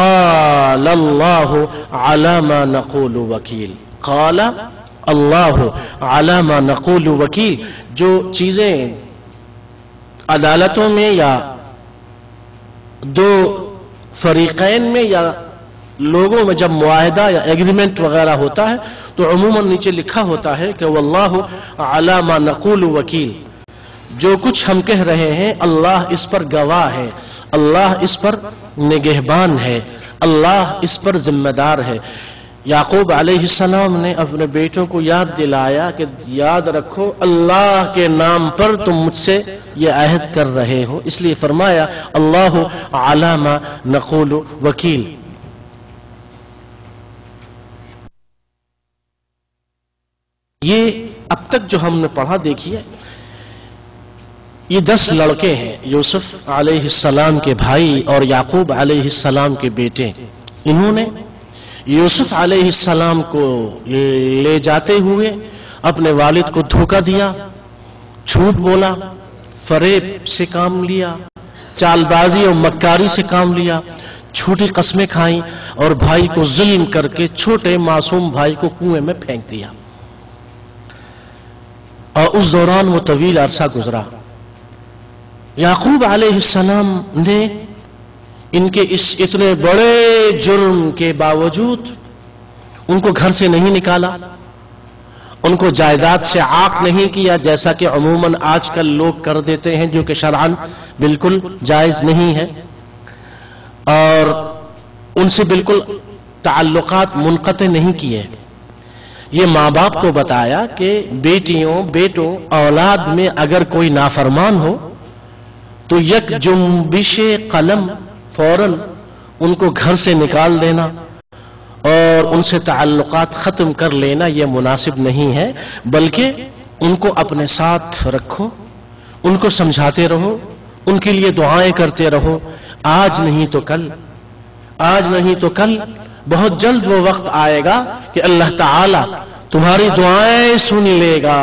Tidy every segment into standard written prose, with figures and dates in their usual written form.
قال اللہ علی ما نقول وکیل. قال اللہ علی ما نقول وکیل. جو چیزیں عدالتوں میں یا دو فریقین میں یا لوگوں میں جب معاہدہ یا ایگریمنٹ وغیرہ ہوتا ہے تو عموماً نیچے لکھا ہوتا ہے کہ واللہ علی ما نقول وکیل. جو کچھ ہم کہہ رہے ہیں اللہ اس پر گواہ ہے، اللہ اس پر نگہبان ہے، اللہ اس پر ذمہ دار ہے. یعقوب علیہ السلام نے اپنے بیٹوں کو یاد دلایا کہ یاد رکھو اللہ کے نام پر تم مجھ سے یہ عہد کر رہے ہو، اس لیے فرمایا اللہ علی ما نقول وکیل. یہ اب تک جو ہم نے پڑھا دیکھیے یہ 10 لڑکے ہیں، یوسف علیہ السلام کے بھائی اور یعقوب علیہ السلام کے بیٹے. انہوں نے یوسف علیہ السلام کو لے جاتے ہوئے اپنے والد کو دھوکہ دیا، جھوٹ بولا، فریب سے کام لیا، چال بازی اور مکاری سے کام لیا، جھوٹی قسمیں کھائیں اور بھائی کو ظلم کر کے چھوٹے معصوم بھائی کو کنویں میں پھینک دیا. اور اس دوران وہ طویل عرصہ گزرا. یعقوب علیہ السلام نے ان کے اس اتنے بڑے جرم کے باوجود ان کو گھر سے نہیں نکالا، ان کو جائیداد سے عاق نہیں کیا جیسا کہ عموماً آج کل لوگ کر دیتے ہیں، جو کہ شرعاً بالکل جائز نہیں ہے، اور ان سے بالکل تعلقات منقطع نہیں کیے. یہ ماں باپ کو بتایا کہ بیٹیوں بیٹوں اولاد میں اگر کوئی نافرمان ہو تو یک جنبش قلم فوراً ان کو گھر سے نکال دینا اور ان سے تعلقات ختم کر لینا یہ مناسب نہیں ہے، بلکہ ان کو اپنے ساتھ رکھو، ان کو سمجھاتے رہو، ان کے لیے دعائیں کرتے رہو. آج نہیں تو کل، آج نہیں تو کل بہت جلد وہ وقت آئے گا کہ اللہ تعالی تمہاری دعائیں سن لے گا.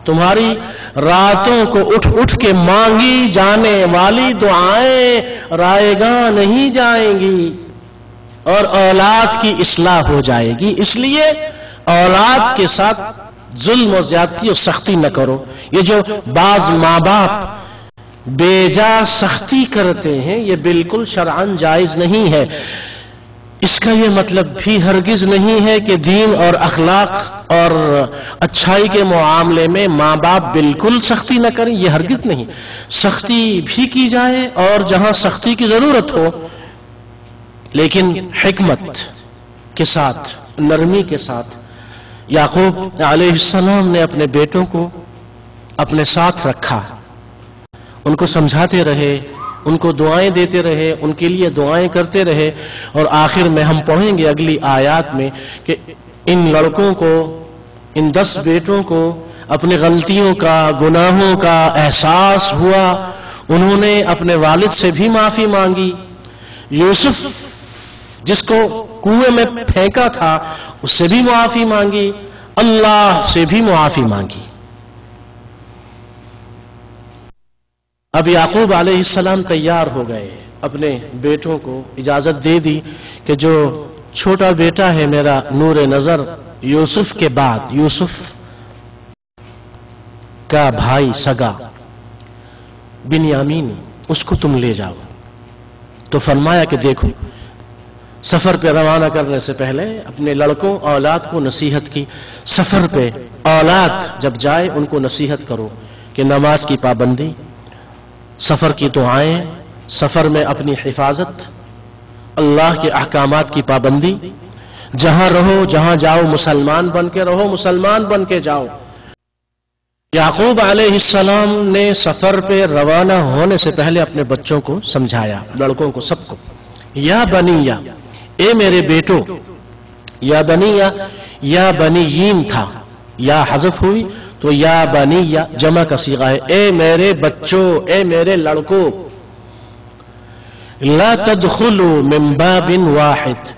تمہاری راتوں کو اٹھ اٹھ کے مانگی جانے والی دعائیں رائیگاں نہیں جائیں گی اور اولاد کی اصلاح ہو جائے گی. اس لیے اولاد کے ساتھ ظلم و زیادتی اور سختی نہ کرو. یہ جو بعض ماں باپ بیجا سختی کرتے ہیں یہ بالکل شرعاً جائز نہیں ہے. اس کا یہ مطلب بھی ہرگز نہیں ہے کہ دین اور اخلاق اور اچھائی کے معاملے میں ماں باپ بالکل سختی نہ کریں، یہ ہرگز نہیں. سختی بھی کی جائے اور جہاں سختی کی ضرورت ہو لیکن حکمت کے ساتھ، نرمی کے ساتھ. یعقوب علیہ السلام نے اپنے بیٹوں کو اپنے ساتھ رکھا، ان کو سمجھاتے رہے، ان کو دعائیں دیتے رہے، ان کے لیے دعائیں کرتے رہے. اور آخر میں ہم پڑھیں گے اگلی آیات میں کہ ان لڑکوں کو، ان 10 بیٹوں کو اپنی غلطیوں کا، گناہوں کا احساس ہوا. انہوں نے اپنے والد سے بھی معافی مانگی، یوسف جس کو کنویں میں پھینکا تھا اس سے بھی معافی مانگی، اللہ سے بھی معافی مانگی. اب یعقوب علیہ السلام تیار ہو گئے، اپنے بیٹوں کو اجازت دے دی کہ جو چھوٹا بیٹا ہے میرا نور نظر، یوسف کے بعد یوسف کا بھائی سگا بنیامین، اس کو تم لے جاؤ. تو فرمایا کہ دیکھو، سفر پہ روانہ کرنے سے پہلے اپنے لڑکوں اولاد کو نصیحت کی. سفر پہ اولاد جب جائے ان کو نصیحت کرو کہ نماز کی پابندی، سفر کی دعائیں، سفر میں اپنی حفاظت، اللہ کے احکامات کی پابندی، جہاں رہو جہاں جاؤ مسلمان بن کے رہو، مسلمان بن کے جاؤ. یعقوب علیہ السلام نے سفر پہ روانہ ہونے سے پہلے اپنے بچوں کو سمجھایا، لڑکوں کو، سب کو. یا بنیہ، اے میرے بیٹو. یا بنیہ، یا بنیین تھا، یا حذف ہوئی تو یا بنیہ جمع کا صیغہ ہے. اے میرے بچوں، اے میرے لڑکوں. لا تدخلوا من باب واحد،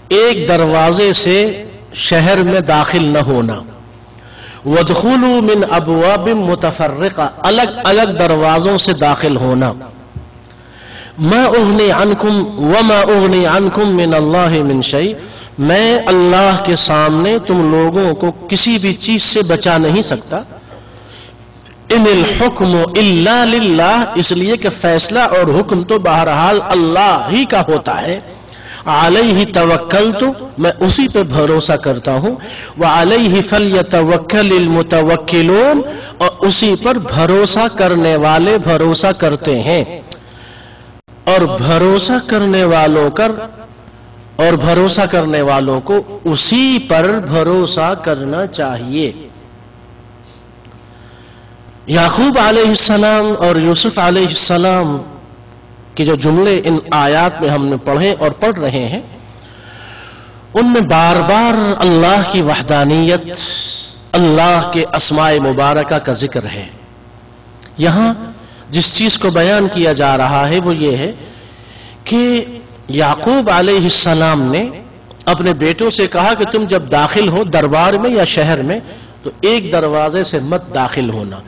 ایک دروازے سے شہر میں داخل نہ ہونا. وادخلوا من ابواب متفرقہ، الگ الگ دروازوں سے داخل ہونا. ما اغنی عنکم وما اغنی عنکم من اللہ من شیء، میں اللہ کے سامنے تم لوگوں کو کسی بھی چیز سے بچا نہیں سکتا. ان الحکم الا للہ، اس لیے کہ فیصلہ اور حکم تو بہرحال اللہ ہی کا ہوتا ہے. علیہ توکلت، میں اسی پہ بھروسہ کرتا ہوں. وعلیہ فلیتوکل المتوکلون، اور اسی پر بھروسہ کرنے والے بھروسہ کرتے ہیں. اور بھروسہ کرنے والوں کو اسی پر بھروسہ کرنا چاہیے. یعقوب علیہ السلام اور یوسف علیہ السلام کے جو جملے ان آیات میں ہم نے پڑھے اور پڑھ رہے ہیں، ان میں بار بار اللہ کی وحدانیت، اللہ کے اسماء مبارکہ کا ذکر ہے. یہاں جس چیز کو بیان کیا جا رہا ہے وہ یہ ہے کہ یعقوب علیہ السلام نے اپنے بیٹوں سے کہا کہ تم جب داخل ہو دربار میں یا شہر میں تو ایک دروازے سے مت داخل ہونا.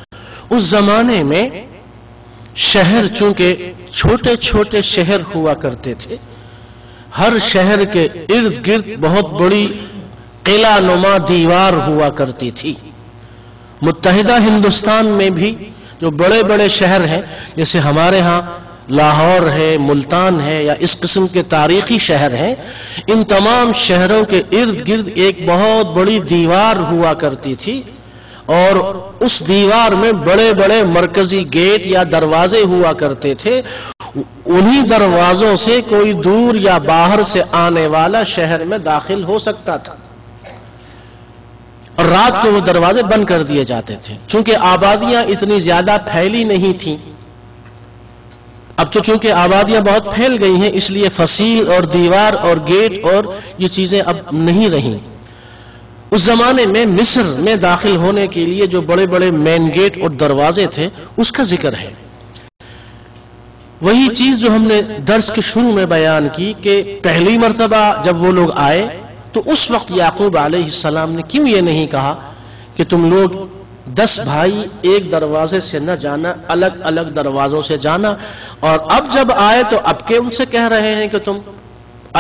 اس زمانے میں شہر چونکہ چھوٹے چھوٹے شہر ہوا کرتے تھے، ہر شہر کے ارد گرد بہت بڑی قلعہ نما دیوار ہوا کرتی تھی. متحدہ ہندوستان میں بھی جو بڑے بڑے شہر ہیں، جیسے ہمارے ہاں لاہور ہے، ملتان ہے، یا اس قسم کے تاریخی شہر ہیں، ان تمام شہروں کے ارد گرد ایک بہت بڑی دیوار ہوا کرتی تھی، اور اس دیوار میں بڑے بڑے مرکزی گیٹ یا دروازے ہوا کرتے تھے. انہی دروازوں سے کوئی دور یا باہر سے آنے والا شہر میں داخل ہو سکتا تھا، اور رات کو وہ دروازے بند کر دیے جاتے تھے. چونکہ آبادیاں اتنی زیادہ پھیلی نہیں تھیں، اب تو چونکہ آبادیاں بہت پھیل گئی ہیں، اس لیے فصیل اور دیوار اور گیٹ اور یہ چیزیں اب نہیں رہیں. اس زمانے میں مصر میں داخل ہونے کے لیے جو بڑے بڑے مین گیٹ اور دروازے تھے اس کا ذکر ہے. وہی چیز جو ہم نے درس کے شروع میں بیان کی کہ پہلی مرتبہ جب وہ لوگ آئے تو اس وقت یعقوب علیہ السلام نے کیوں یہ نہیں کہا کہ تم لوگ 10 بھائی ایک دروازے سے نہ جانا، الگ الگ دروازوں سے جانا، اور اب جب آئے تو اب کے ان سے کہہ رہے ہیں کہ تم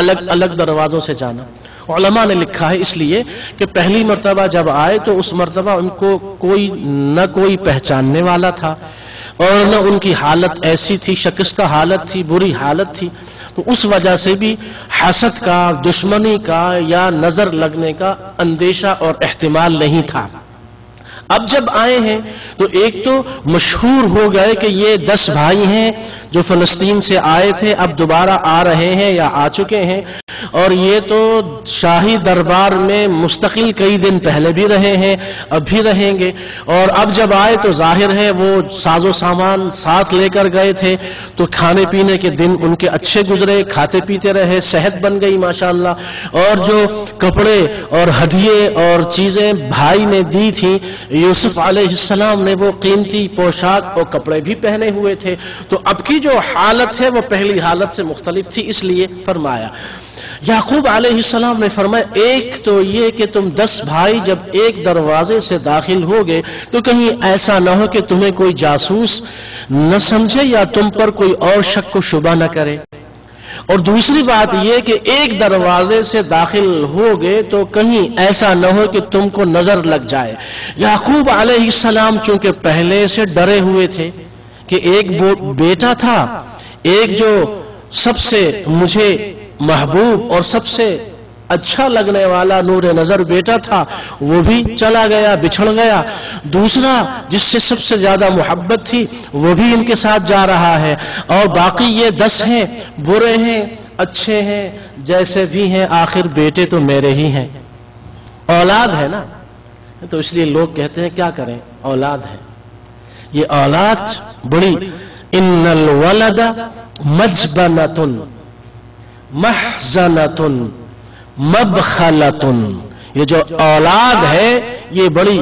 الگ الگ دروازوں سے جانا. علماء نے لکھا ہے اس لیے کہ پہلی مرتبہ جب آئے تو اس مرتبہ ان کو نہ کوئی پہچاننے والا تھا، اور نہ ان کی حالت ایسی تھی، شکستہ حالت تھی، بری حالت تھی، تو اس وجہ سے بھی حسد کا، دشمنی کا یا نظر لگنے کا اندیشہ اور احتمال نہیں تھا. اب جب آئے ہیں تو ایک تو مشہور ہو گئے کہ یہ 10 بھائی ہیں جو فلسطین سے آئے تھے، اب دوبارہ آ رہے ہیں یا آ چکے ہیں، اور یہ تو شاہی دربار میں مستقل کئی دن پہلے بھی رہے ہیں، اب بھی رہیں گے، اور اب جب آئے تو ظاہر ہے وہ ساز و سامان ساتھ لے کر گئے تھے، تو کھانے پینے کے دن ان کے اچھے گزرے، کھاتے پیتے رہے، صحت بن گئی ماشاءاللہ. اور جو کپڑے اور ہدیے اور چیزیں بھائی نے دی تھیں یوسف علیہ السلام نے، وہ قیمتی پوشاک اور کپڑے بھی پہنے ہوئے تھے، تو اب کی جو حالت ہے وہ پہلی حالت سے مختلف تھی. اس لیے فرمایا یعقوب علیہ السلام نے فرمایا ایک تو یہ کہ تم 10 بھائی جب ایک دروازے سے داخل ہوگے تو کہیں ایسا نہ ہو کہ تمہیں کوئی جاسوس نہ سمجھے یا تم پر کوئی اور شک و شبہ نہ کرے. اور دوسری بات یہ کہ ایک دروازے سے داخل ہوگے تو کہیں ایسا نہ ہو کہ تم کو نظر لگ جائے. یعقوب علیہ السلام چونکہ پہلے سے ڈرے ہوئے تھے کہ ایک بیٹا تھا، ایک جو سب سے مجھے محبوب اور سب سے اچھا لگنے والا نور نظر بیٹا تھا، وہ بھی چلا گیا، بچھڑ گیا. دوسرا جس سے سب سے زیادہ محبت تھی وہ بھی ان کے ساتھ جا رہا ہے، اور باقی یہ 10 ہیں، برے ہیں، اچھے ہیں، جیسے بھی ہیں، آخر بیٹے تو میرے ہی ہیں. اولاد ہے نا، تو اس لیے لوگ کہتے ہیں کیا کریں، اولاد ہے. یہ اولاد بڑی، ان الولد مجبنۃ محزنۃ مبخلۃ، یہ جو اولاد ہے یہ بڑی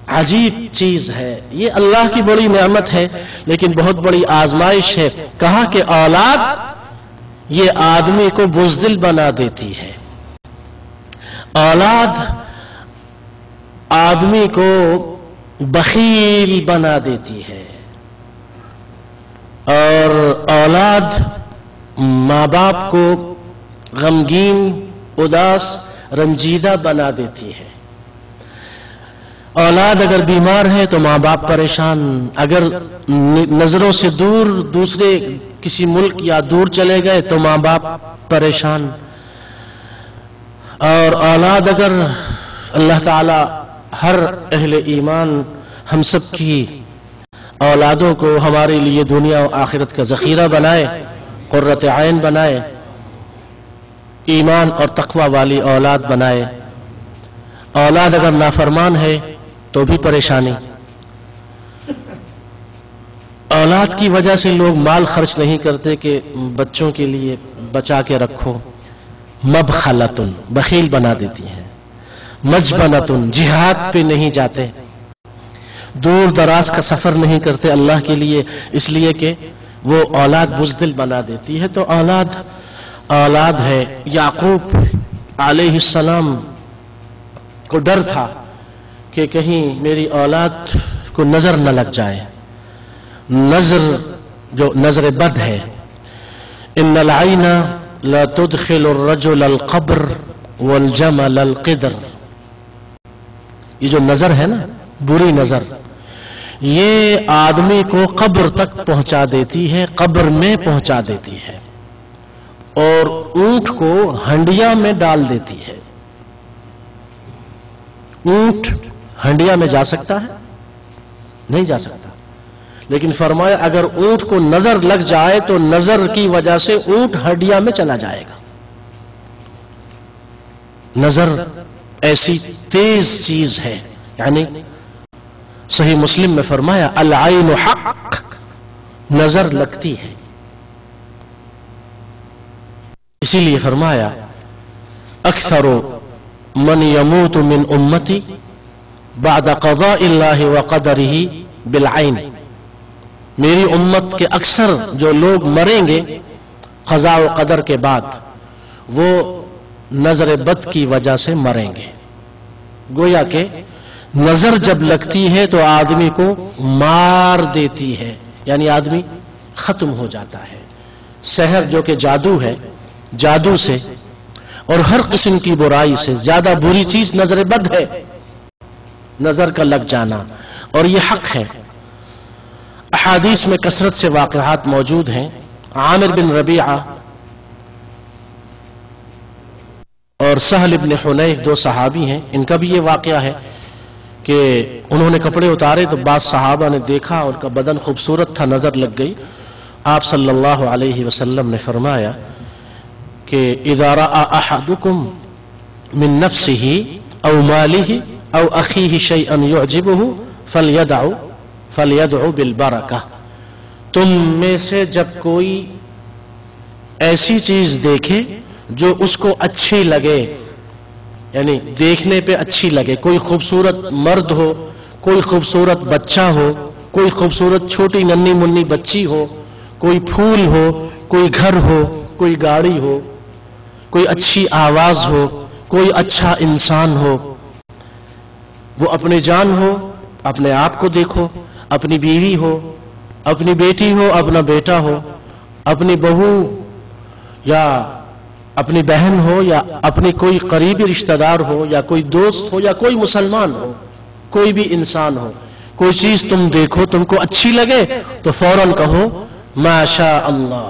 عجیب چیز ہے، یہ اللہ کی بڑی نعمت ہے لیکن بہت بڑی آزمائش ہے. کہا کہ اولاد یہ آدمی کو بزدل بنا دیتی ہے، اولاد آدمی کو بخیل بنا دیتی ہے. اور اولاد ماں باپ کو غمگین، اداس، رنجیدہ بنا دیتی ہے۔ اولاد اگر بیمار ہے تو ماں باپ پریشان، اگر نظروں سے دور دوسرے کسی ملک یا دور چلے گئے تو ماں باپ پریشان، اور اولاد اگر اللہ تعالی ہر اہل ایمان ہم سب کی اولادوں کو ہمارے لیے دنیا و آخرت کا ذخیرہ بنائے، قرۃ عین بنائے، ایمان اور تقوی والی اولاد بنائے۔ اولاد اگر نافرمان ہے تو بھی پریشانی۔ اولاد کی وجہ سے لوگ مال خرچ نہیں کرتے کہ بچوں کے لیے بچا کے رکھو، مبخلتن، بخیل بنا دیتی ہیں، مجبنتن، جہاد پہ نہیں جاتے، دور دراز کا سفر نہیں کرتے اللہ کے لیے، اس لیے کہ وہ اولاد بزدل بنا دیتی ہے۔ تو اولاد ہے۔ یعقوب علیہ السلام کو ڈر تھا کہ کہیں میری اولاد کو نظر نہ لگ جائے، نظر جو نظر بد ہے۔ ان العین لا تدخل الرجل القبر والجمل القدر، یہ جو نظر ہے نا، بری نظر، یہ آدمی کو قبر تک پہنچا دیتی ہے، قبر میں پہنچا دیتی ہے، اور اونٹ کو ہنڈیا میں ڈال دیتی ہے۔ اونٹ ہنڈیا میں جا سکتا ہے؟ نہیں جا سکتا، لیکن فرمایا اگر اونٹ کو نظر لگ جائے تو نظر کی وجہ سے اونٹ ہنڈیا میں چلا جائے گا۔ نظر ایسی تیز چیز ہے، یعنی صحیح مسلم میں فرمایا العین حق، نظر لگتی ہے۔ اسی لیے فرمایا اکثر من یموت من امتی بعد قضاء اللہ وقدرہ بالعین، میری امت کے اکثر جو لوگ مریں گے قضاء و قدر کے بعد وہ نظر بد کی وجہ سے مریں گے۔ گویا کہ نظر جب لگتی ہے تو آدمی کو مار دیتی ہے، یعنی آدمی ختم ہو جاتا ہے۔ سحر جو کہ جادو ہے، جادو سے اور ہر قسم کی برائی سے زیادہ بری چیز نظر بد ہے، نظر کا لگ جانا، اور یہ حق ہے۔ احادیث میں کثرت سے واقعات موجود ہیں۔ عامر بن ربیعہ اور سہل بن حنیف دو صحابی ہیں، ان کا بھی یہ واقعہ ہے کہ انہوں نے کپڑے اتارے تو بعض صحابہ نے دیکھا ان کا بدن خوبصورت تھا، نظر لگ گئی۔ آپ صلی اللہ علیہ وسلم نے فرمایا کہ اذا رأى احدكم من نفسه او ماله او اخيه شيئا يعجبه فليدعو بالبرکہ، تم میں سے جب کوئی ایسی چیز دیکھے جو اس کو اچھی لگے، یعنی دیکھنے پہ اچھی لگے، کوئی خوبصورت مرد ہو، کوئی خوبصورت بچہ ہو، کوئی خوبصورت چھوٹی ننھی منی بچی ہو، کوئی پھول ہو، کوئی گھر ہو، کوئی گاڑی ہو، کوئی اچھی آواز ہو، کوئی اچھا انسان ہو، وہ اپنی جان ہو، اپنے آپ کو دیکھو، اپنی بیوی ہو، اپنی بیٹی ہو، اپنا بیٹا ہو، اپنی بہو یا اپنی بہن ہو، یا اپنی کوئی قریبی رشتہ دار ہو، یا کوئی دوست ہو، یا کوئی مسلمان ہو، کوئی بھی انسان ہو، کوئی چیز تم دیکھو تم کو اچھی لگے تو فوراً کہو ما شاء اللہ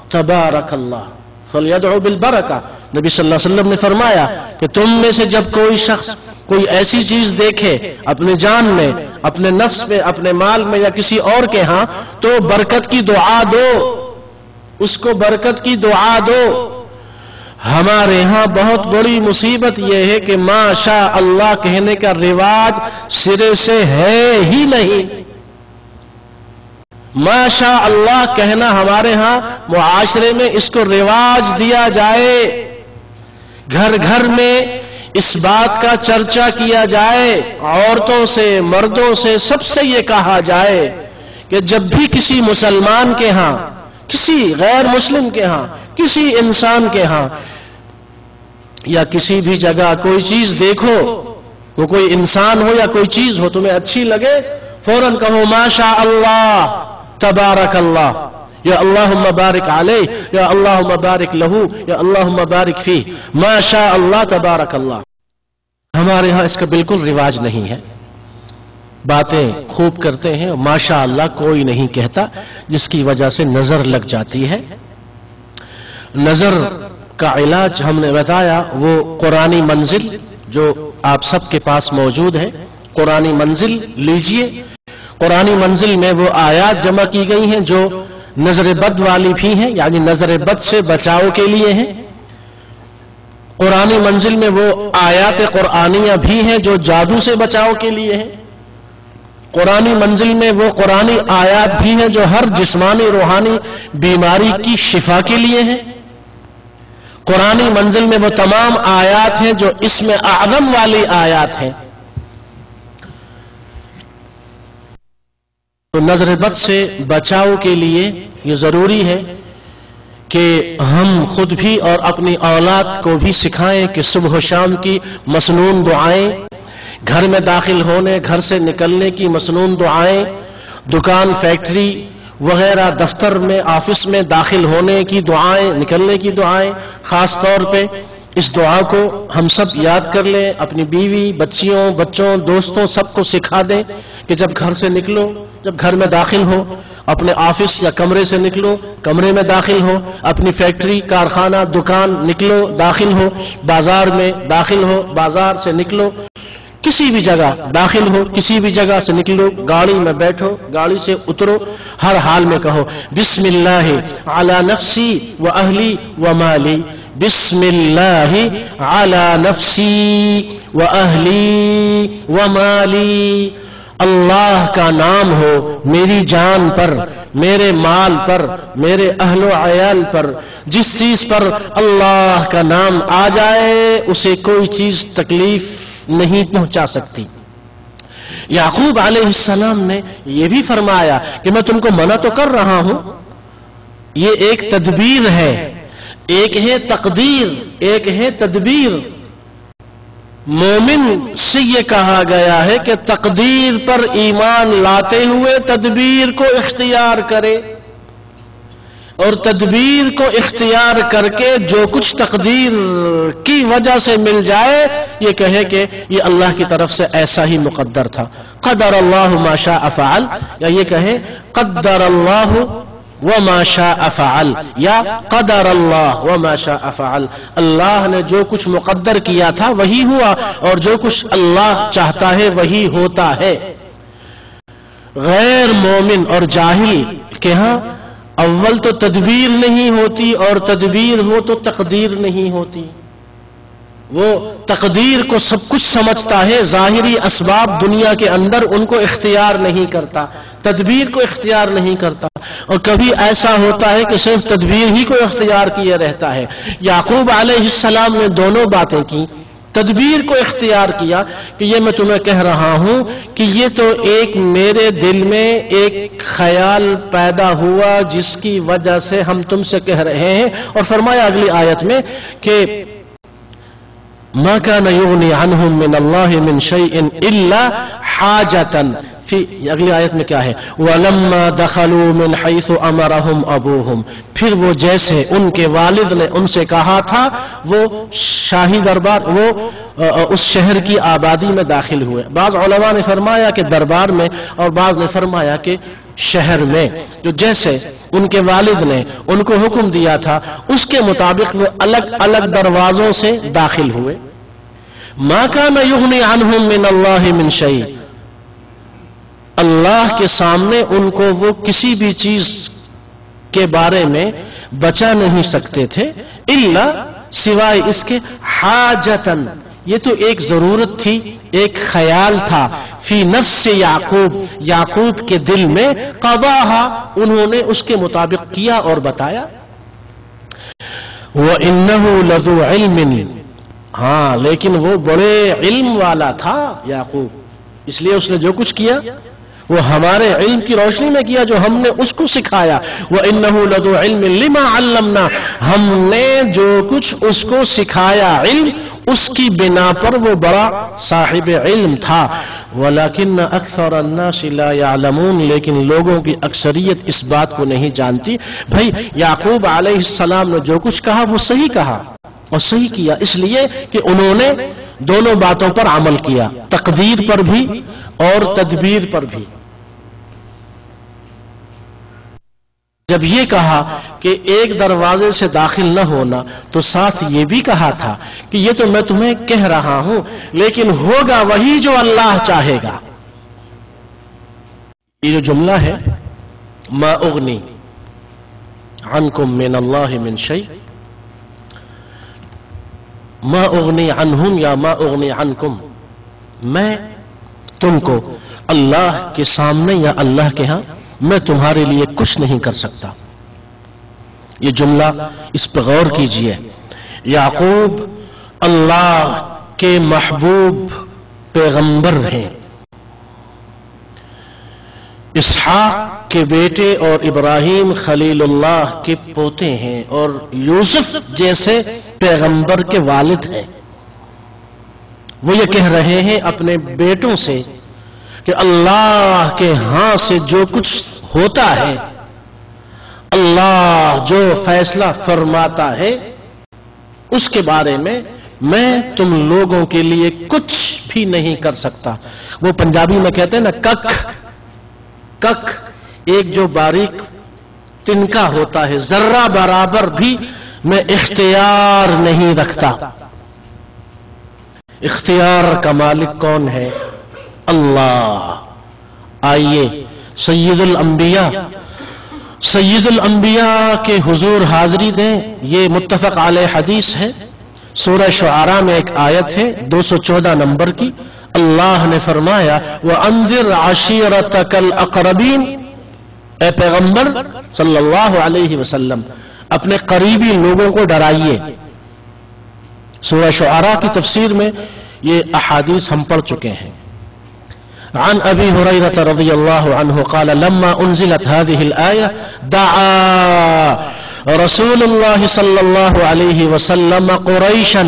تبارک اللہ فلیدعو بالبرکہ۔ نبی صلی اللہ علیہ وسلم نے فرمایا کہ تم میں سے جب کوئی شخص کوئی ایسی چیز دیکھے اپنے جان میں، اپنے نفس میں، اپنے مال میں یا کسی اور کے ہاں، تو برکت کی دعا دو، اس کو برکت کی دعا دو۔ ہمارے ہاں بہت بڑی مصیبت یہ ہے کہ ما شاء اللہ کہنے کا رواج سرے سے ہے ہی نہیں۔ ما شاء اللہ کہنا ہمارے ہاں معاشرے میں اس کو رواج دیا جائے، گھر گھر میں اس بات کا چرچا کیا جائے، عورتوں سے مردوں سے سب سے یہ کہا جائے کہ جب بھی کسی مسلمان کے ہاں، کسی غیر مسلم کے ہاں، کسی انسان کے ہاں یا کسی بھی جگہ کوئی چیز دیکھو، وہ کوئی انسان ہو یا کوئی چیز ہو، تمہیں اچھی لگے فوراً کہو ما شاء اللہ تبارک اللہ یا اللہم بارک علیہ، یا اللہم بارک لہو، یا اللہم بارک فیہ، ما شاء اللہ تبارک اللہ۔ ہمارے ہاں اس کا بالکل رواج نہیں ہے، باتیں خوب کرتے ہیں، ماشاء اللہ کوئی نہیں کہتا، جس کی وجہ سے نظر لگ جاتی ہے۔ نظر کا علاج ہم نے بتایا، وہ قرآنی منزل جو آپ سب کے پاس موجود ہے، قرآنی منزل لیجئے۔ قرآنی منزل میں وہ آیات جمع کی گئی ہیں جو نظر بد والی بھی ہیں، یعنی نظر بد سے بچاؤ کے لیے ہیں۔ قرآنی منزل میں وہ آیات قرآنیہ بھی ہیں جو جادو سے بچاؤ کے لیے ہیں۔ قرآنی منزل میں وہ قرآنی آیات بھی ہیں جو ہر جسمانی روحانی بیماری کی شفا کے لیے ہیں۔ قرآنی منزل میں وہ تمام آیات ہیں جو اسم اعظم والی آیات ہیں۔ تو نظر بد سے بچاؤ کے لیے یہ ضروری ہے کہ ہم خود بھی اور اپنی اولاد کو بھی سکھائیں کہ صبح و شام کی مسنون دعائیں، گھر میں داخل ہونے گھر سے نکلنے کی مسنون دعائیں، دکان فیکٹری وغیرہ دفتر میں آفس میں داخل ہونے کی دعائیں، نکلنے کی دعائیں، خاص طور پہ اس دعا کو ہم سب یاد کر لیں، اپنی بیوی، بچیوں، بچوں، دوستوں سب کو سکھا دیں کہ جب گھر سے نکلو، جب گھر میں داخل ہو، اپنے آفس یا کمرے سے نکلو، کمرے میں داخل ہو، اپنی فیکٹری، کارخانہ، دکان نکلو، داخل ہو، بازار میں داخل ہو، بازار سے نکلو، کسی بھی جگہ داخل ہو، کسی بھی جگہ سے نکلو، گاڑی میں بیٹھو، گاڑی سے اترو، ہر حال میں کہو بسم اللہ علی نفسی و اہلی و مالی، بسم اللہ علی نفسی و اہلی و مالی، اللہ کا نام ہو میری جان پر، میرے مال پر، میرے اہل و عیال پر، جس چیز پر اللہ کا نام آ جائے اسے کوئی چیز تکلیف نہیں پہنچا سکتی۔ یعقوب علیہ السلام نے یہ بھی فرمایا کہ میں تم کو منع تو کر رہا ہوں، یہ ایک تدبیر ہے، ایک ہے تقدیر، ایک ہے تدبیر۔ مومن سے یہ کہا گیا ہے کہ تقدیر پر ایمان لاتے ہوئے تدبیر کو اختیار کرے، اور تدبیر کو اختیار کر کے جو کچھ تقدیر کی وجہ سے مل جائے یہ کہے کہ یہ اللہ کی طرف سے ایسا ہی مقدر تھا، قدر اللہ ما شاء فعل، یا یہ کہے قدر اللہ وما شاء فعل، یا قدر اللہ وما شاء فعل، اللہ نے جو کچھ مقدر کیا تھا وہی ہوا، اور جو کچھ اللہ چاہتا ہے وہی ہوتا ہے۔ غیر مومن اور جاہل کے ہاں اول تو تدبیر نہیں ہوتی، اور تدبیر ہو تو تقدیر نہیں ہوتی۔ وہ تقدیر کو سب کچھ سمجھتا ہے، ظاہری اسباب دنیا کے اندر ان کو اختیار نہیں کرتا، تدبیر کو اختیار نہیں کرتا، اور کبھی ایسا ہوتا ہے کہ صرف تدبیر ہی کو اختیار کیے رہتا ہے۔ یعقوب علیہ السلام نے دونوں باتیں کی، تدبیر کو اختیار کیا کہ یہ میں تمہیں کہہ رہا ہوں کہ یہ تو ایک میرے دل میں ایک خیال پیدا ہوا جس کی وجہ سے ہم تم سے کہہ رہے ہیں، اور فرمایا اگلی آیت میں کہ ما كان يغني عنهم من الله من شيء الا حاجة فی، اگلی آیت میں کیا ہے وَلَمَّا دَخَلُوا مِنْ حَيْثُ أَمَرَهُمْ أَبُوهُمْ، پھر وہ جیسے ان کے والد نے ان سے کہا تھا وہ شاہی دربار، وہ اس شہر کی آبادی میں داخل ہوئے۔ بعض علماء نے فرمایا کہ دربار میں، اور بعض نے فرمایا کہ شہر میں، جو جیسے ان کے والد نے ان کو حکم دیا تھا اس کے مطابق وہ الگ الگ دروازوں سے داخل ہوئے۔ مَا كَانَ يُغْنِي عَنْهُمْ مِنَ اللَّهِ مِنْ شَيْءٍ، اللہ کے سامنے ان کو وہ کسی بھی چیز کے بارے میں بچا نہیں سکتے تھے، الا سوائے اس کے حاجتن، یہ تو ایک ضرورت تھی، ایک خیال تھا، فی نفس یعقوب، یعقوب کے دل میں، قضاہا، انہوں نے اس کے مطابق کیا اور بتایا۔ وَإِنَّهُ لَذُو عِلْمٍ، ہاں لیکن وہ بڑے علم والا تھا یعقوب، اس لیے اس نے جو کچھ کیا وہ ہمارے علم کی روشنی میں کیا جو ہم نے اس کو سکھایا۔ وَإِنَّهُ لَذُو عِلْمٍ لِمَا عَلَّمْنَا، ہم نے جو کچھ اس کو سکھایا علم، اس کی بنا پر وہ بڑا صاحب علم تھا. وَلَكِنَّ أَكْثَرَ النَّاسِ لَا يَعْلَمُونَ، لیکن لوگوں کی اکثریت اس بات کو نہیں جانتی. بھائی یعقوب علیہ السلام نے جو کچھ کہا وہ صحیح کہا اور صحیح کیا، اس لیے کہ انہوں نے دونوں باتوں پر عمل کیا، تقدیر پر بھی اور تدبیر پر بھی. جب یہ کہا کہ ایک دروازے سے داخل نہ ہونا تو ساتھ یہ بھی کہا تھا کہ یہ تو میں تمہیں کہہ رہا ہوں لیکن ہوگا وہی جو اللہ چاہے گا. یہ جو جملہ ہے ما اغنی عنکم من اللہ من شیء، ما اغنی عنہم یا ما اغنی عنکم، میں تم کو اللہ کے سامنے یا اللہ کے ہاں میں تمہارے لیے کچھ نہیں کر سکتا. یہ جملہ اس پہ غور کیجئے. یعقوب اللہ کے محبوب پیغمبر ہیں، اسحاق کے بیٹے اور ابراہیم خلیل اللہ کے پوتے ہیں اور یوسف جیسے پیغمبر کے والد ہیں. وہ یہ کہہ رہے ہیں اپنے بیٹوں سے کہ اللہ کے ہاں سے جو کچھ ہوتا ہے، اللہ جو فیصلہ فرماتا ہے اس کے بارے میں تم لوگوں کے لیے کچھ بھی نہیں کر سکتا. وہ پنجابی میں کہتے ہیں نا کک، ایک جو باریک تنکا ہوتا ہے، ذرہ برابر بھی میں اختیار نہیں رکھتا. اختیار کا مالک کون ہے؟ اللہ. آئیے سید الانبیاء کے حضور حاضری دیں. یہ متفق علیہ حدیث ہے. سورہ شعراء میں ایک آیت ہے 214 نمبر کی. اللہ نے فرمایا وَأَنذِرْ عَشِيرَتَكَ الْأَقْرَبِينَ، اے پیغمبر صلی اللہ علیہ وسلم اپنے قریبی لوگوں کو ڈرائیے. سورہ شعراء کی تفسیر میں یہ احادیث ہم پڑھ چکے ہیں. عن ابی ہریرہ رضی اللہ عنہ قال لما انزلت هذه الآية دعا رسول الله صلى الله عليه وسلم قريشا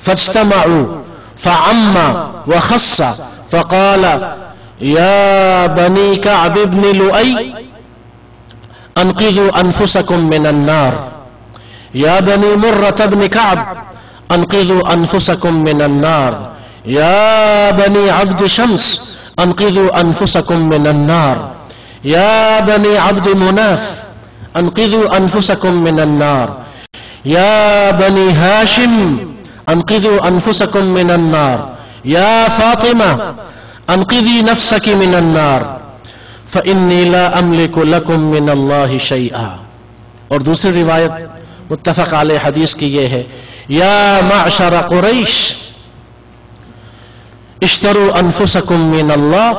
فاجتمعوا فعم وخص فقال يا بني كعب بن لؤي انقذوا انفسكم من النار، يا بني مرة بن كعب انقذوا انفسكم من النار، يا بني عبد شمس انقذوا انفسكم من النار، يا بني عبد مناف انقذوا انفسكم من النار، يا بني هاشم انقذوا انفسكم من النار، يا فاطمة انقذي نفسك من النار فإني لا أملك لكم من الله شيئا. اور دوسری روایت متفق علیہ حدیث کی یہ ہے یا معشر قریش اشتروا انفسکم من اللہ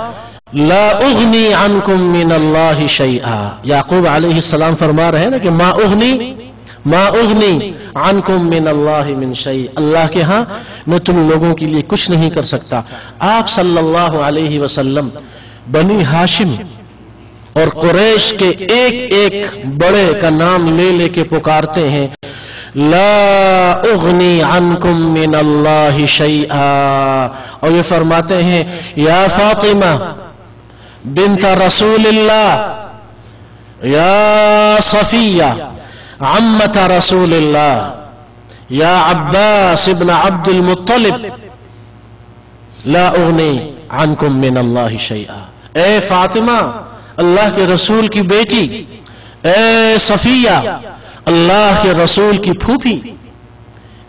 لا اغنی عنکم من اللہ شیئا. یعقوب علیہ السلام فرما رہے ہیں نا کہ ما اغنی عنکم من اللہ من شیء، اللہ کے ہاں میں تم لوگوں کے لیے کچھ نہیں کر سکتا. آپ صلی اللہ علیہ وسلم بنی ہاشم اور قریش کے ایک ایک بڑے کا نام لے لے کے پکارتے ہیں لا اغنی عنکم من اللہ شیئا، اور یہ فرماتے ہیں یا فاطمہ بنت رسول اللہ، یا صفیہ عمت رسول اللہ، یا عباس ابن عبد المطلب لا اغنی عنکم من اللہ شیئا. اے فاطمہ اللہ کے رسول کی بیٹی، اے صفیہ اللہ کے رسول کی پھوپھی،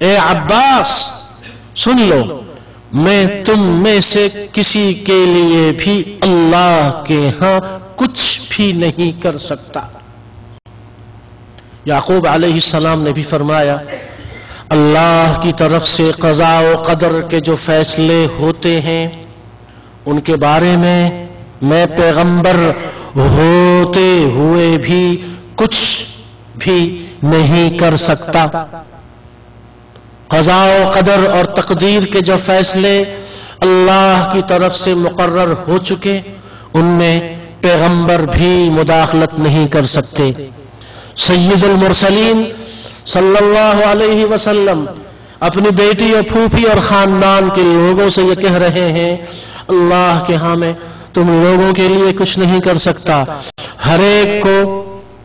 اے عباس سن لو میں تم میں سے کسی کے لیے بھی اللہ کے ہاں کچھ بھی نہیں کر سکتا. یعقوب علیہ السلام نے بھی فرمایا اللہ کی طرف سے قضاء و قدر کے جو فیصلے ہوتے ہیں ان کے بارے میں پیغمبر ہوتے ہوئے بھی کچھ بھی نہیں کر سکتا. قضاء و قدر اور تقدیر کے جو فیصلے اللہ کی طرف سے مقرر ہو چکے ان میں پیغمبر بھی مداخلت نہیں کر سکتے. سید المرسلین صلی اللہ علیہ وسلم اپنی بیٹی اور پھوپھی اور خاندان کے لوگوں سے یہ کہہ رہے ہیں اللہ کے ہاں میں تم لوگوں کے لیے کچھ نہیں کر سکتا، ہر ایک کو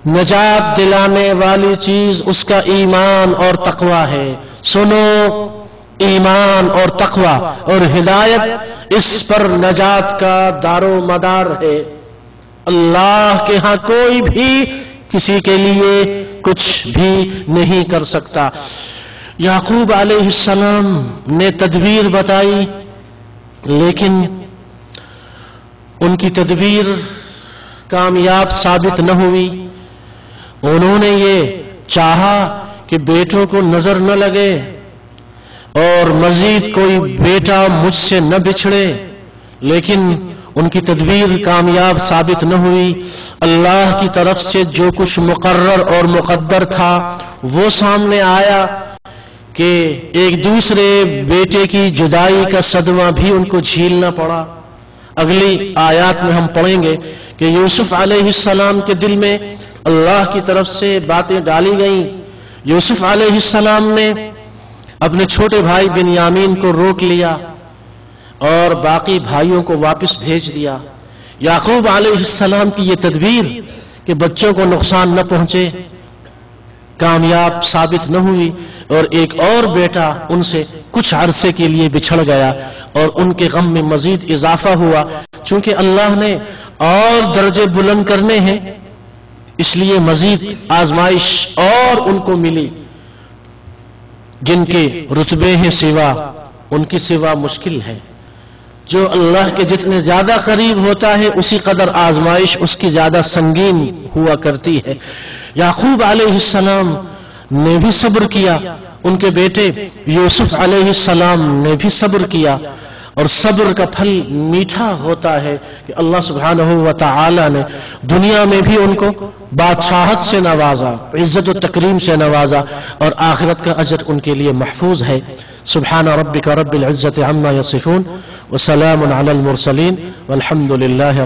نجات دلانے والی چیز اس کا ایمان اور تقوی ہے۔ سنو، ایمان اور تقوی اور ہدایت، اس پر نجات کا دار و مدار ہے۔ اللہ کے ہاں کوئی بھی کسی کے لیے کچھ بھی نہیں کر سکتا۔ یعقوب علیہ السلام نے تدبیر بتائی، لیکن ان کی تدبیر کامیاب ثابت نہ ہوئی۔ انہوں نے یہ چاہا کہ بیٹوں کو نظر نہ لگے اور مزید کوئی بیٹا مجھ سے نہ بچھڑے، لیکن ان کی تدبیر کامیاب ثابت نہ ہوئی۔ اللہ کی طرف سے جو کچھ مقرر اور مقدر تھا وہ سامنے آیا کہ ایک دوسرے بیٹے کی جدائی کا صدمہ بھی ان کو جھیلنا پڑا۔ اگلی آیات میں ہم پڑھیں گے کہ یوسف علیہ السلام کے دل میں اللہ کی طرف سے باتیں ڈالی گئیں۔ یوسف علیہ السلام نے اپنے چھوٹے بھائی بنیامین کو روک لیا اور باقی بھائیوں کو واپس بھیج دیا۔ یعقوب علیہ السلام کی یہ تدبیر کہ بچوں کو نقصان نہ پہنچے کامیاب ثابت نہ ہوئی، اور ایک اور بیٹا ان سے کچھ عرصے کے لیے بچھڑ گیا اور ان کے غم میں مزید اضافہ ہوا۔ چونکہ اللہ نے اور درجے بلند کرنے ہیں، اس لیے مزید آزمائش اور ان کو ملی۔ جن کے رتبے ہیں سوا، ان کی سوا مشکل ہے۔ جو اللہ کے جتنے زیادہ قریب ہوتا ہے اسی قدر آزمائش اس کی زیادہ سنگین ہوا کرتی ہے۔ یعقوب علیہ السلام نے بھی صبر کیا، ان کے بیٹے یوسف علیہ السلام نے بھی صبر کیا، اور صبر کا پھل میٹھا ہوتا ہے کہ اللہ سبحانہ و تعالی نے دنیا میں بھی ان کو بادشاہت سے نوازا، عزت و تکریم سے نوازا، اور آخرت کا اجر ان کے لیے محفوظ ہے۔ سبحان ربک رب العزت عما یصفون وسلام علی المرسلین والحمد للہ رب